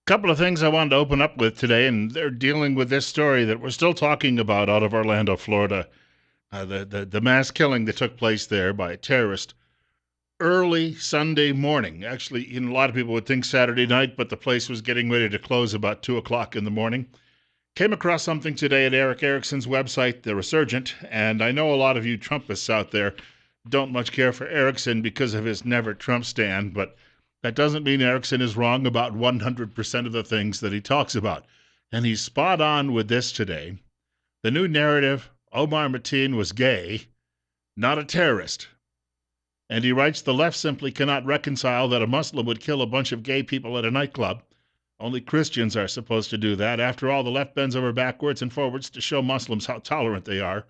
Couple of things I wanted to open up with today, and they're dealing with this story that we're still talking about out of Orlando, Florida. The mass killing that took place there by a terrorist early Sunday morning. Actually, a lot of people would think Saturday night, but the place was getting ready to close about 2 o'clock in the morning. Came across something today at Eric Erickson's website, The Resurgent, and I know a lot of you Trumpists out there don't much care for Erickson because of his never Trump stand, but that doesn't mean Erickson is wrong about 100% of the things that he talks about. And he's spot on with this today. The new narrative, Omar Mateen was gay, not a terrorist. And he writes, the left simply cannot reconcile that a Muslim would kill a bunch of gay people at a nightclub. Only Christians are supposed to do that. After all, the left bends over backwards and forwards to show Muslims how tolerant they are.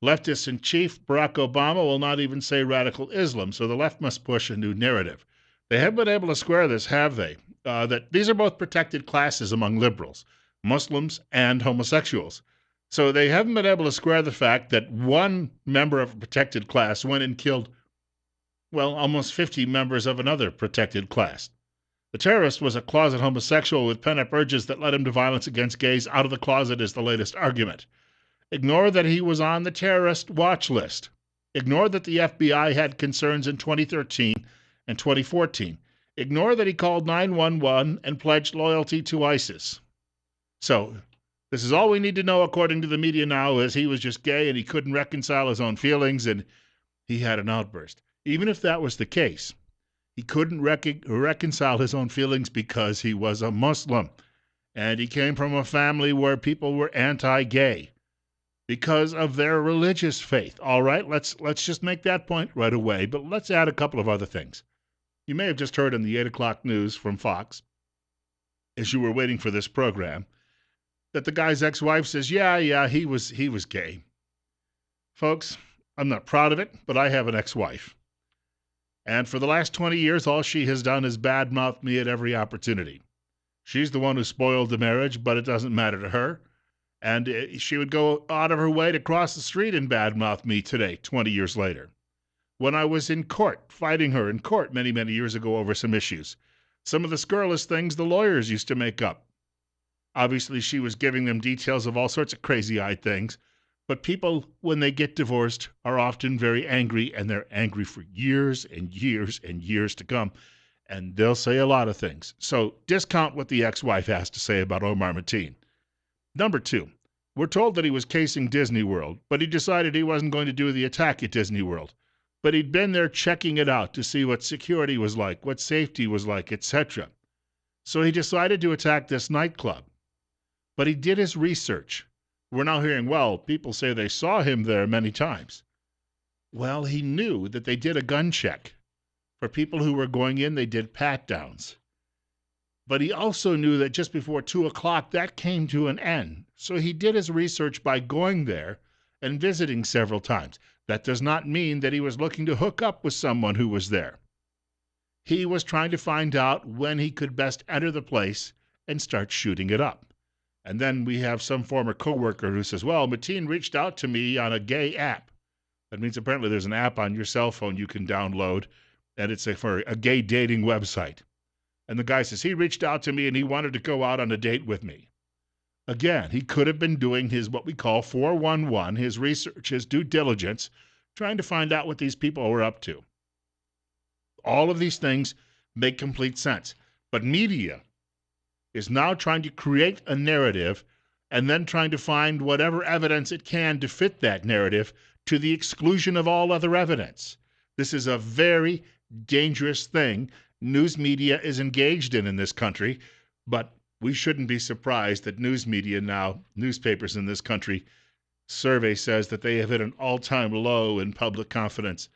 Leftists in chief, Barack Obama, will not even say radical Islam, so the left must push a new narrative. They haven't been able to square this, have they? That these are both protected classes among liberals, Muslims and homosexuals. So they haven't been able to square the fact that one member of a protected class went and killed, well, almost 50 members of another protected class. The terrorist was a closet homosexual with pent-up urges that led him to violence against gays. Out of the closet is the latest argument. Ignore that he was on the terrorist watch list. Ignore that the FBI had concerns in 2013 and 2014. Ignore that he called 911 and pledged loyalty to ISIS. So, this is all we need to know according to the media now, is he was just gay and he couldn't reconcile his own feelings and he had an outburst. Even if that was the case, he couldn't reconcile his own feelings because he was a Muslim and he came from a family where people were anti-gay because of their religious faith. All right, let's just make that point right away, but let's add a couple of other things. You may have just heard in the 8 o'clock news from Fox, as you were waiting for this program, that the guy's ex-wife says, yeah, he was gay. Folks, I'm not proud of it, but I have an ex-wife. And for the last 20 years, all she has done is badmouth me at every opportunity. She's the one who spoiled the marriage, but it doesn't matter to her. And she would go out of her way to cross the street and badmouth me today, 20 years later. When I was in court, fighting her in court many, many years ago over some issues. Some of the scurrilous things the lawyers used to make up. Obviously, she was giving them details of all sorts of crazy-eyed things. But people, when they get divorced, are often very angry, and they're angry for years and years and years to come. And they'll say a lot of things. So discount what the ex-wife has to say about Omar Mateen. Number two, we're told that he was casing Disney World, but he decided he wasn't going to do the attack at Disney World. But he'd been there checking it out to see what security was like, what safety was like, etc. So he decided to attack this nightclub. But he did his research. We're now hearing, well, people say they saw him there many times. Well, he knew that they did a gun check. For people who were going in, they did pat-downs. But he also knew that just before 2 o'clock, that came to an end. So he did his research by going there and visiting several times. That does not mean that he was looking to hook up with someone who was there. He was trying to find out when he could best enter the place and start shooting it up. And then we have some former coworker who says, well, Mateen reached out to me on a gay app. That means apparently there's an app on your cell phone you can download, and it's for a gay dating website. And the guy says, he reached out to me and he wanted to go out on a date with me. Again, he could have been doing his what we call 411, his research, his due diligence, trying to find out what these people were up to. All of these things make complete sense. But media is now trying to create a narrative and then trying to find whatever evidence it can to fit that narrative to the exclusion of all other evidence. This is a very dangerous thing news media is engaged in this country, but we shouldn't be surprised that news media now, newspapers in this country, survey says that they have hit an all-time low in public confidence,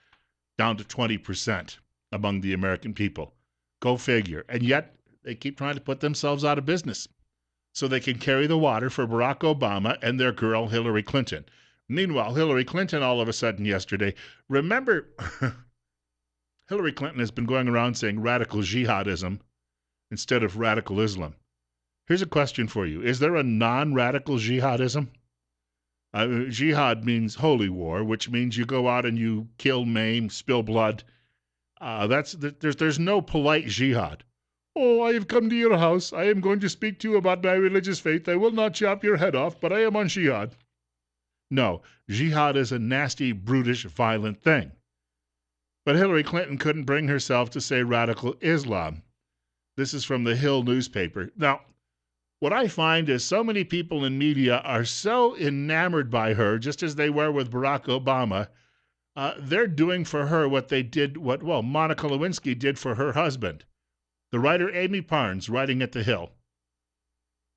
down to 20% among the American people. Go figure. And yet, they keep trying to put themselves out of business so they can carry the water for Barack Obama and their girl Hillary Clinton. Meanwhile, Hillary Clinton all of a sudden yesterday, remember, Hillary Clinton has been going around saying radical jihadism instead of radical Islam. Here's a question for you. Is there a non-radical jihadism? Jihad means holy war, which means you go out and you kill, maim, spill blood. There's no polite jihad. "Oh, I have come to your house. I am going to speak to you about my religious faith. I will not chop your head off, but I am on jihad." No, jihad is a nasty, brutish, violent thing. But Hillary Clinton couldn't bring herself to say radical Islam. This is from the Hill newspaper. Now, what I find is so many people in media are so enamored by her, just as they were with Barack Obama. They're doing for her what Monica Lewinsky did for her husband. The writer Amy Parnes, writing at the Hill.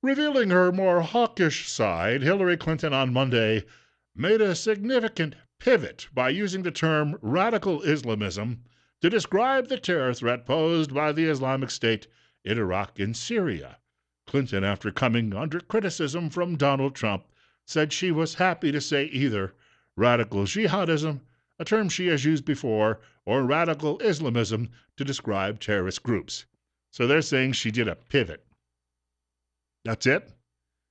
Revealing her more hawkish side, Hillary Clinton on Monday made a significant pivot by using the term radical Islamism to describe the terror threat posed by the Islamic State in Iraq and Syria. Clinton, after coming under criticism from Donald Trump, said she was happy to say either radical jihadism, a term she has used before, or radical Islamism to describe terrorist groups. So they're saying she did a pivot. That's it?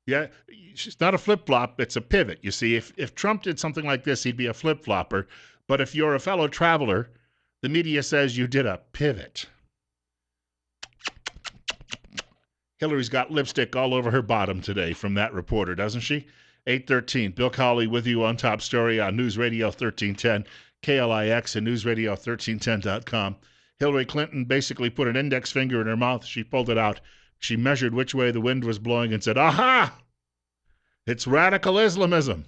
Yeah, it's not a flip-flop, it's a pivot. You see, if Trump did something like this, he'd be a flip-flopper. But if you're a fellow traveler, the media says you did a pivot. Hillary's got lipstick all over her bottom today from that reporter, doesn't she? 8:13. Bill Colley with you on Top Story on News Radio 1310, KLIX, and NewsRadio1310.com. Hillary Clinton basically put an index finger in her mouth. She pulled it out. She measured which way the wind was blowing and said, "Aha! It's radical Islamism."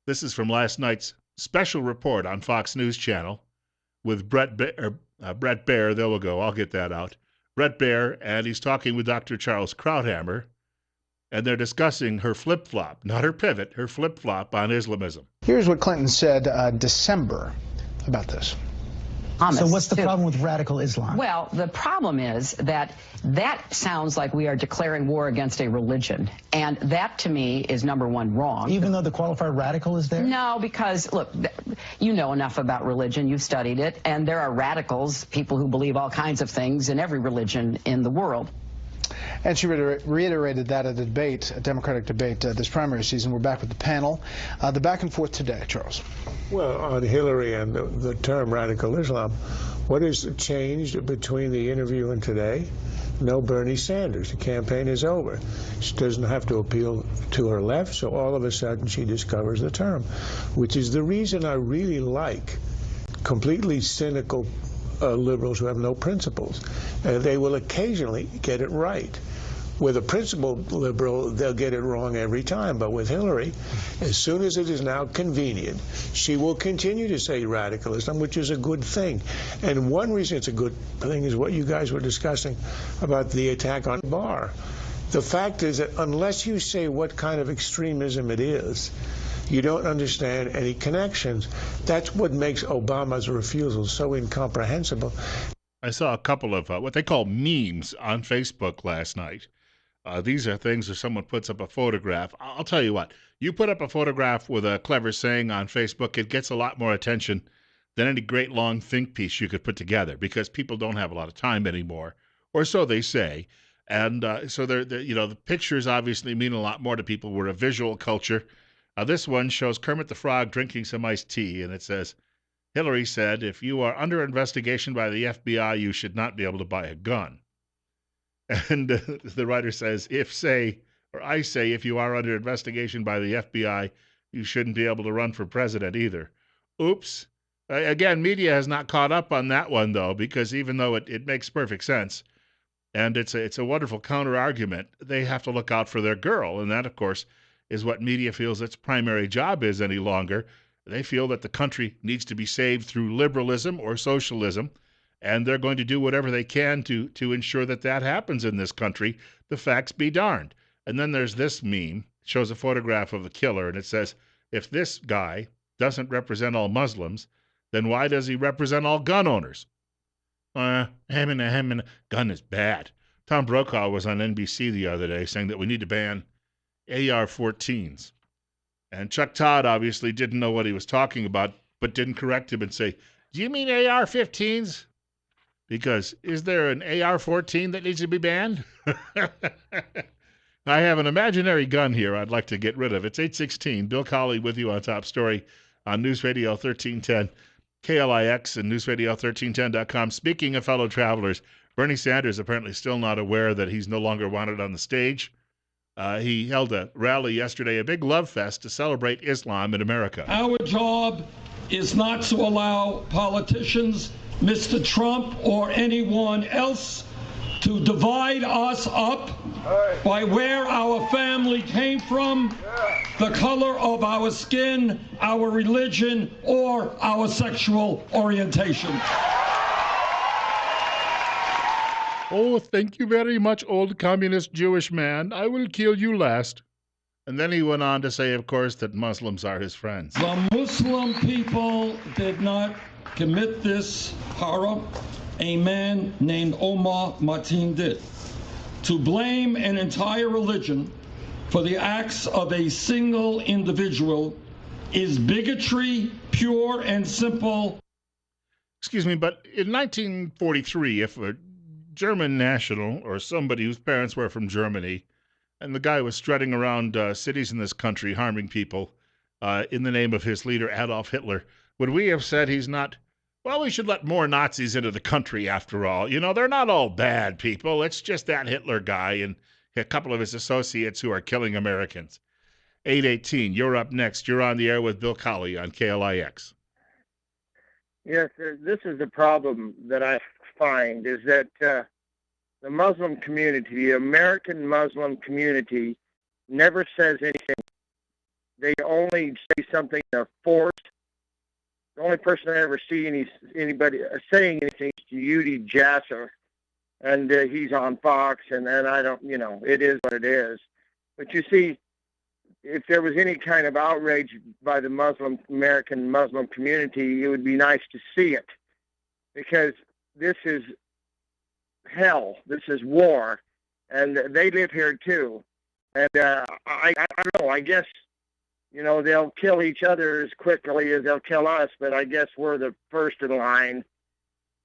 This is from last night's special report on Fox News Channel with Brett Baer. There we go. I'll get that out. Brett Baer, and he's talking with Dr. Charles Krauthammer, and they're discussing her flip-flop, not her pivot, her flip-flop on Islamism. Here's what Clinton said December about this. So what's the problem with radical Islam? Well, the problem is that sounds like we are declaring war against a religion. And that, to me, is number one, wrong. Even though the qualifier radical is there? No, because, look, you know enough about religion. You've studied it. And there are radicals, people who believe all kinds of things in every religion in the world. And she reiterated that at a debate, a Democratic debate this primary season. We're back with the panel. The back and forth today, Charles. Well, on Hillary and the term radical Islam, what has changed between the interview and today? No Bernie Sanders. The campaign is over. She doesn't have to appeal to her left, so all of a sudden she discovers the term, which is the reason I really like completely cynical liberals who have no principles. They will occasionally get it right. With a principled liberal, they'll get it wrong every time. But with Hillary, as soon as it is now convenient, she will continue to say radicalism, which is a good thing. And one reason it's a good thing is what you guys were discussing about the attack on Barr. The fact is that unless you say what kind of extremism it is, you don't understand any connections. That's what makes Obama's refusal so incomprehensible. I saw a couple of what they call memes on Facebook last night. These are things where someone puts up a photograph. I'll tell you what, you put up a photograph with a clever saying on Facebook, it gets a lot more attention than any great long think piece you could put together because people don't have a lot of time anymore, or so they say. And so the pictures obviously mean a lot more to people. We're a visual culture. This one shows Kermit the Frog drinking some iced tea, and it says, Hillary said, if you are under investigation by the FBI, you should not be able to buy a gun. And the writer says, I say, if you are under investigation by the FBI, you shouldn't be able to run for president either. Oops. Again, media has not caught up on that one, though, because even though it makes perfect sense, and it's a wonderful counter-argument, they have to look out for their girl, and that, of course, is what media feels its primary job is any longer. They feel that the country needs to be saved through liberalism or socialism, and they're going to do whatever they can to ensure that happens in this country. The facts be darned. And then there's this meme. It shows a photograph of the killer, and it says, if this guy doesn't represent all Muslims, then why does he represent all gun owners? Gun is bad. Tom Brokaw was on NBC the other day saying that we need to ban AR-14s. And Chuck Todd obviously didn't know what he was talking about, but didn't correct him and say, do you mean AR-15s? Because is there an AR-14 that needs to be banned? I have an imaginary gun here I'd like to get rid of. It's 8:16. Bill Colley with you on Top Story on News Radio 1310, KLIX and NewsRadio1310.com. Speaking of fellow travelers, Bernie Sanders apparently still not aware that he's no longer wanted on the stage. He held a rally yesterday, a big love fest to celebrate Islam in America. Our job is not to allow politicians, Mr. Trump or anyone else, to divide us up by where our family came from, the color of our skin, our religion, or our sexual orientation. Oh, thank you very much, old communist Jewish man. I will kill you last. And then he went on to say, of course, that Muslims are his friends. The Muslim people did not commit this horror. A man named Omar Martin did. To blame an entire religion for the acts of a single individual is bigotry, pure and simple. Excuse me, but in 1943, if a German national or somebody whose parents were from Germany, and the guy was strutting around cities in this country harming people in the name of his leader, Adolf Hitler, would we have said he's not, well, we should let more Nazis into the country after all. You know, they're not all bad people. It's just that Hitler guy and a couple of his associates who are killing Americans. 818, you're up next. You're on the air with Bill Colley on KLIX. Yes, this is the problem that I find, is that the Muslim community, the American Muslim community, never says anything. They only say something they're forced. The only person I ever see anybody saying anything is Yudi Jasser, and he's on Fox, and I don't, it is what it is. But you see, if there was any kind of outrage by the American Muslim community, it would be nice to see it, because this is hell. This is war, and they live here too. And I don't know. I guess they'll kill each other as quickly as they'll kill us, but I guess we're the first in line.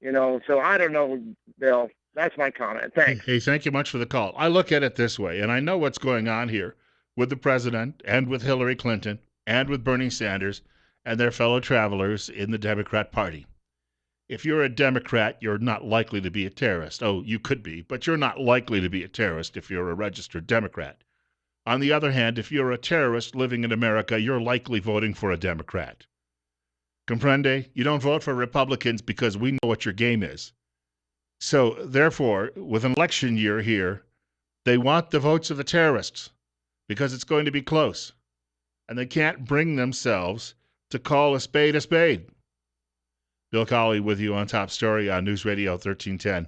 So I don't know, Bill. That's my comment. Thanks. Hey, thank you much for the call. I look at it this way, and I know what's going on here with the president and with Hillary Clinton and with Bernie Sanders and their fellow travelers in the Democrat Party. If you're a Democrat, you're not likely to be a terrorist. Oh, you could be, but you're not likely to be a terrorist if you're a registered Democrat. On the other hand, if you're a terrorist living in America, you're likely voting for a Democrat. Comprende? You don't vote for Republicans because we know what your game is. So, therefore, with an election year here, they want the votes of the terrorists because it's going to be close. And they can't bring themselves to call a spade a spade. Bill Colley with you on Top Story on News Radio 1310,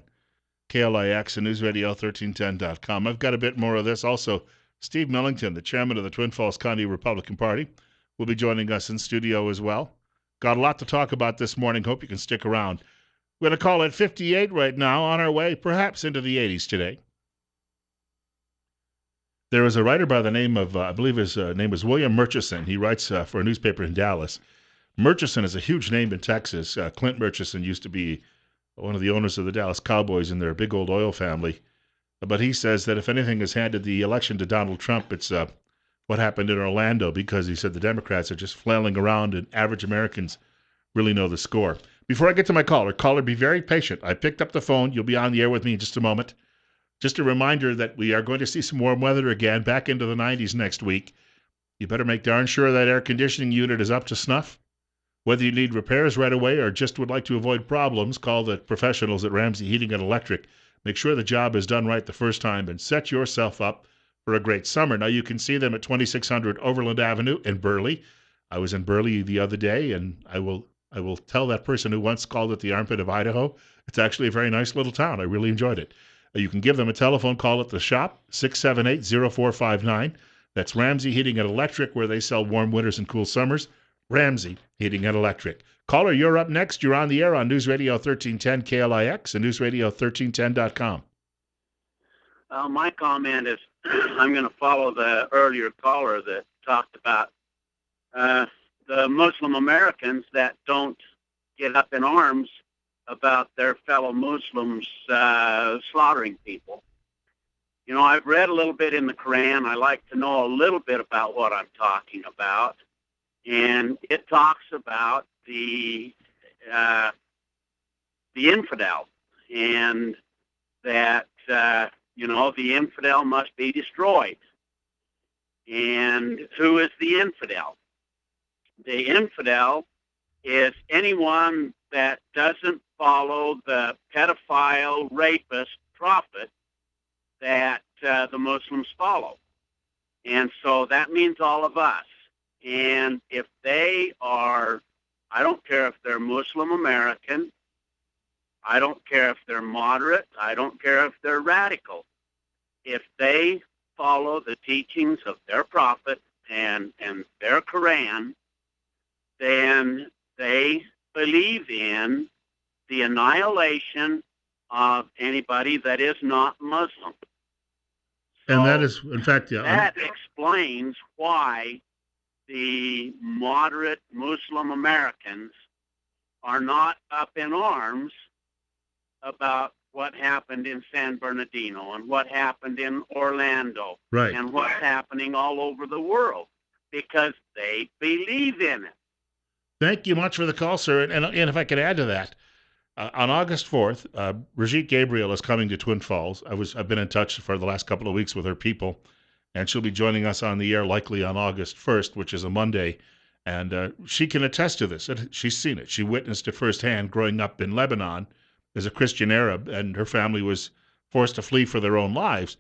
KLIX and newsradio1310.com. I've got a bit more of this. Also, Steve Millington, the chairman of the Twin Falls County Republican Party, will be joining us in studio as well. Got a lot to talk about this morning. Hope you can stick around. We're going to call it 58 right now, on our way perhaps into the 80s today. There is a writer by the name of, I believe his name was William Murchison. He writes for a newspaper in Dallas. Murchison is a huge name in Texas. Clint Murchison used to be one of the owners of the Dallas Cowboys in their big old oil family. But he says that if anything has handed the election to Donald Trump, it's what happened in Orlando, because he said the Democrats are just flailing around and average Americans really know the score. Before I get to my caller, be very patient. I picked up the phone. You'll be on the air with me in just a moment. Just a reminder that we are going to see some warm weather again, back into the 90s next week. You better make darn sure that air conditioning unit is up to snuff. Whether you need repairs right away or just would like to avoid problems, call the professionals at Ramsey Heating and Electric. Make sure the job is done right the first time and set yourself up for a great summer. Now, you can see them at 2600 Overland Avenue in Burley. I was in Burley the other day, and I will tell that person who once called it the armpit of Idaho, it's actually a very nice little town. I really enjoyed it. You can give them a telephone call at the shop, 678-0459. That's Ramsey Heating and Electric, where they sell warm winters and cool summers. Ramsey Heating and Electric. Caller, you're up next. You're on the air on News Radio 1310 KLIX and newsradio1310.com. My comment is I'm going to follow the earlier caller that talked about the Muslim Americans that don't get up in arms about their fellow Muslims slaughtering people. I've read a little bit in the Quran. I like to know a little bit about what I'm talking about. And it talks about the infidel. And that, the infidel must be destroyed. And who is the infidel? The infidel is anyone that doesn't follow the pedophile, rapist, prophet that the Muslims follow. And so that means all of us. And if they are, I don't care if they're Muslim American, I don't care if they're moderate, I don't care if they're radical. If they follow the teachings of their prophet and their Quran, then they believe in the annihilation of anybody that is not Muslim. So and that is, in fact, that explains why the moderate Muslim Americans are not up in arms about what happened in San Bernardino and what happened in Orlando, right, and what's happening all over the world, because they believe in it. Thank you much for the call, sir. And if I could add to that, on August 4th, Brigitte Gabriel is coming to Twin Falls. I've been in touch for the last couple of weeks with her people, and she'll be joining us on the air likely on August 1st, which is a Monday. And she can attest to this. She's seen it. She witnessed it firsthand growing up in Lebanon as a Christian Arab, and her family was forced to flee for their own lives.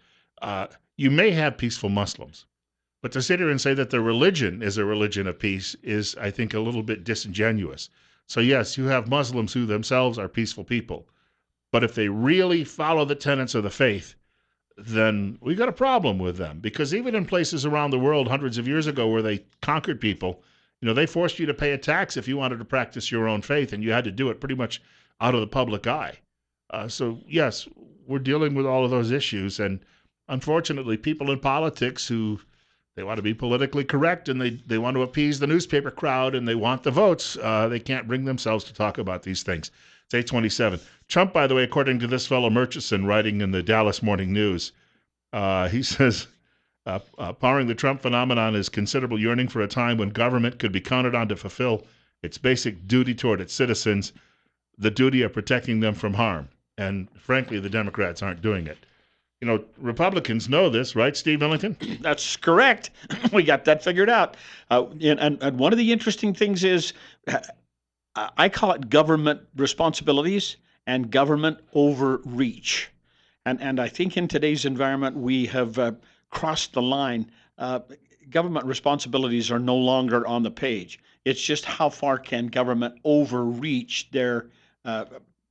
You may have peaceful Muslims, but to sit here and say that their religion is a religion of peace is, I think, a little bit disingenuous. So yes, you have Muslims who themselves are peaceful people, but if they really follow the tenets of the faith, then we got a problem with them. Because even in places around the world hundreds of years ago where they conquered people, they forced you to pay a tax if you wanted to practice your own faith, and you had to do it pretty much out of the public eye. So yes, we're dealing with all of those issues, and unfortunately, people in politics who they want to be politically correct, and they want to appease the newspaper crowd, and they want the votes. They can't bring themselves to talk about these things. It's 8:27. Trump, by the way, according to this fellow Murchison writing in the Dallas Morning News, he says, powering the Trump phenomenon is considerable yearning for a time when government could be counted on to fulfill its basic duty toward its citizens, the duty of protecting them from harm. And frankly, the Democrats aren't doing it. Republicans know this, right, Steve Millington? That's correct. We got that figured out. And one of the interesting things is, I call it government responsibilities and government overreach. And I think in today's environment, we have crossed the line. Government responsibilities are no longer on the page. It's just how far can government overreach their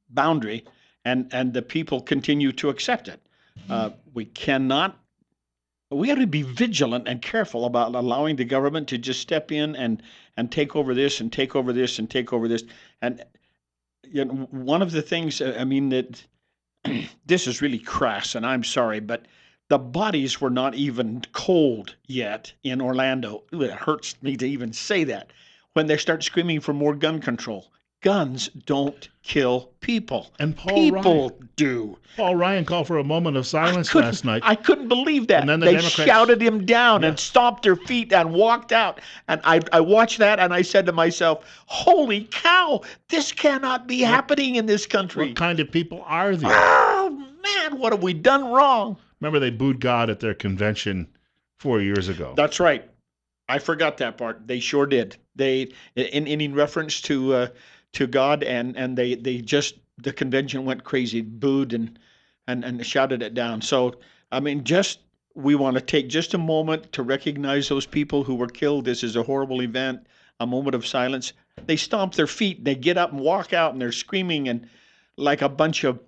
boundary, and the people continue to accept it. We have to be vigilant and careful about allowing the government to just step in and take over this and take over this and take over this. And one of the things, that this is really crass, and I'm sorry, but the bodies were not even cold yet in Orlando. It hurts me to even say that. When they start screaming for more gun control. Guns don't kill people. And people do. Paul Ryan called for a moment of silence last night. I couldn't believe that. And then they shouted him down and stomped their feet and walked out. And I watched that and I said to myself, holy cow, this cannot be happening in this country. What kind of people are they? Oh, man, what have we done wrong? Remember, they booed God at their convention 4 years ago. That's right. I forgot that part. They sure did. They, in reference to God, and they just, the convention went crazy, booed and shouted it down. So, we want to take just a moment to recognize those people who were killed. This is a horrible event, a moment of silence. They stomp their feet, they get up and walk out, and they're screaming and like a bunch of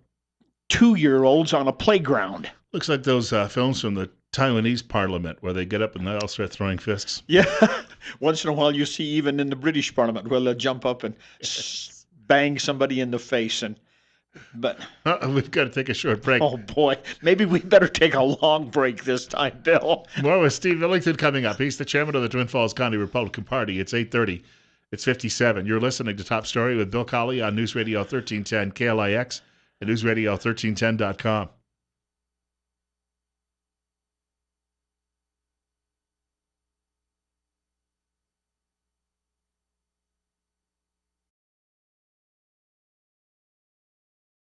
2-year-olds on a playground. Looks like those films from the Taiwanese parliament where they get up and they all start throwing fists. Yeah. Once in a while you see even in the British parliament where they'll jump up and bang somebody in the face. But we've got to take a short break. Oh, boy. Maybe we better take a long break this time, Bill. More with Steve Millington coming up. He's the chairman of the Twin Falls County Republican Party. It's 8:30. It's 57. You're listening to Top Story with Bill Colley on News Radio 1310 KLIX and NewsRadio1310.com.